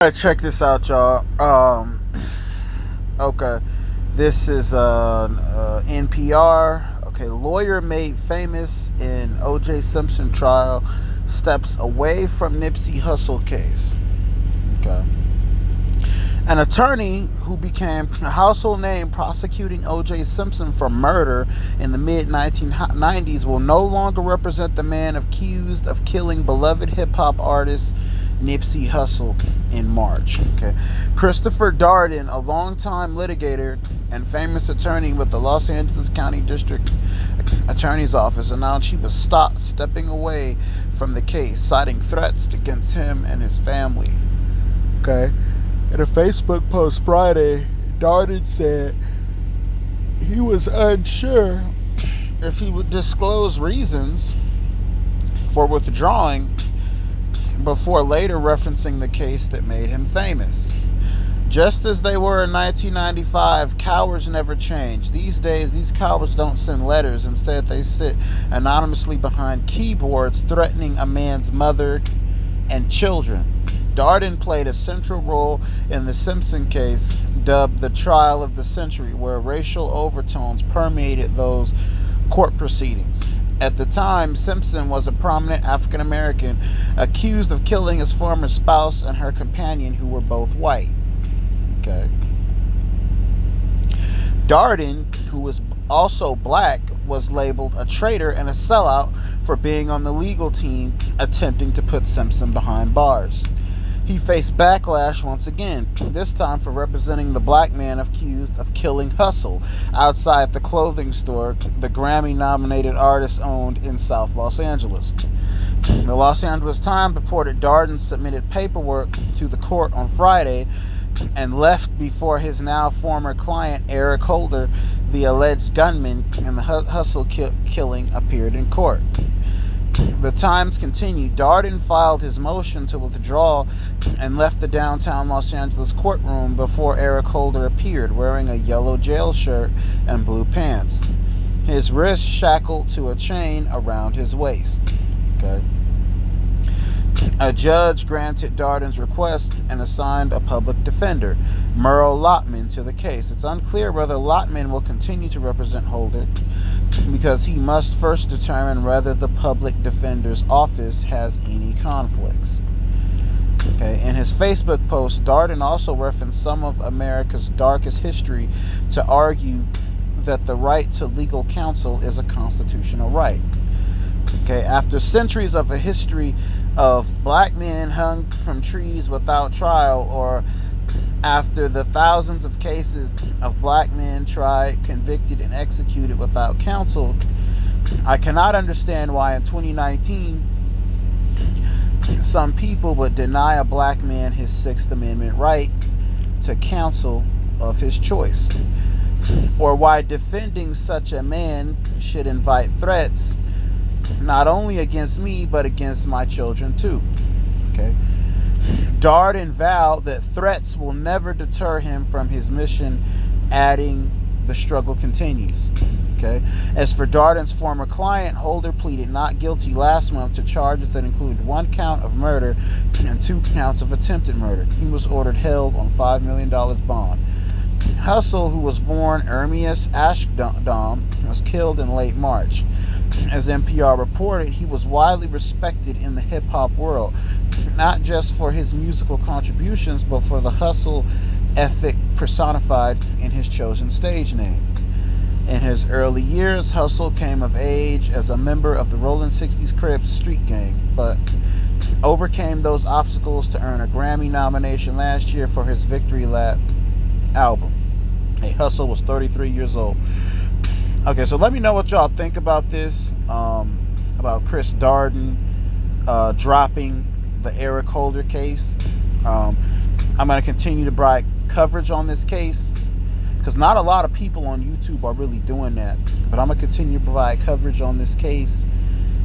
Alright, check this out, y'all. Okay, this is NPR. Okay, lawyer made famous in O.J. Simpson trial steps away from Nipsey Hussle case. Okay, an attorney who became a household name prosecuting O.J. Simpson for murder in the mid 1990s will no longer represent the man accused of killing beloved hip hop artist Nipsey Hussle in March. Okay, Christopher Darden, a longtime litigator and famous attorney with the Los Angeles County District Attorney's Office, announced he was stepping away from the case, citing threats against him and his family. Okay. In a Facebook post Friday, Darden said he was unsure if he would disclose reasons for withdrawing before later referencing the case that made him famous. Just as they were in 1995, cowards never change. These days, these cowards don't send letters. Instead, they sit anonymously behind keyboards threatening a man's mother and children. Darden played a central role in the Simpson case, dubbed the trial of the century, where racial overtones permeated those court proceedings. At the time, Simpson was a prominent African American accused of killing his former spouse and her companion, who were both white. Okay. Darden, who was also black, was labeled a traitor and a sellout for being on the legal team attempting to put Simpson behind bars. He faced backlash once again, this time for representing the black man accused of killing Hussle outside the clothing store the Grammy-nominated artist owned in South Los Angeles. The Los Angeles Times reported Darden submitted paperwork to the court on Friday and left before his now former client, Eric Holder, the alleged gunman in the Hussle killing, appeared in court. The Times continued. Darden filed his motion to withdraw and left the downtown Los Angeles courtroom before Eric Holder appeared, wearing a yellow jail shirt and blue pants, his wrists shackled to a chain around his waist. Okay. A judge granted Darden's request and assigned a public defender, Merle Lotman, to the case. It's unclear whether Lotman will continue to represent Holder, because he must first determine whether the public defender's office has any conflicts. Okay. In his Facebook post, Darden also referenced some of America's darkest history to argue that the right to legal counsel is a constitutional right. Okay. After centuries of a history of black men hung from trees without trial, or after the thousands of cases of black men tried, convicted, and executed without counsel, I cannot understand why in 2019 some people would deny a black man his Sixth Amendment right to counsel of his choice, or why defending such a man should invite threats not only against me but against my children too. Okay. Darden vowed that threats will never deter him from his mission, adding, "The struggle continues." Okay. As for Darden's former client, Holder pleaded not guilty last month to charges that include 1 count of murder and 2 counts of attempted murder. He was ordered held on $5 million bond. Hussle, who was born Ermias Ashdown, was killed in late March. As NPR reported, he was widely respected in the hip-hop world, not just for his musical contributions, but for the hustle ethic personified in his chosen stage name. In his early years, Hussle came of age as a member of the Rolling 60s Crips street gang, but overcame those obstacles to earn a Grammy nomination last year for his Victory Lap album. Hey, Hussle was 33 years old. Okay, so let me know what y'all think about this, about Chris Darden dropping the Eric Holder case. I'm going to continue to provide coverage on this case, because not a lot of people on YouTube are really doing that. But I'm going to continue to provide coverage on this case,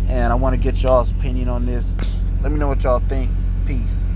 and I want to get y'all's opinion on this. Let me know what y'all think. Peace.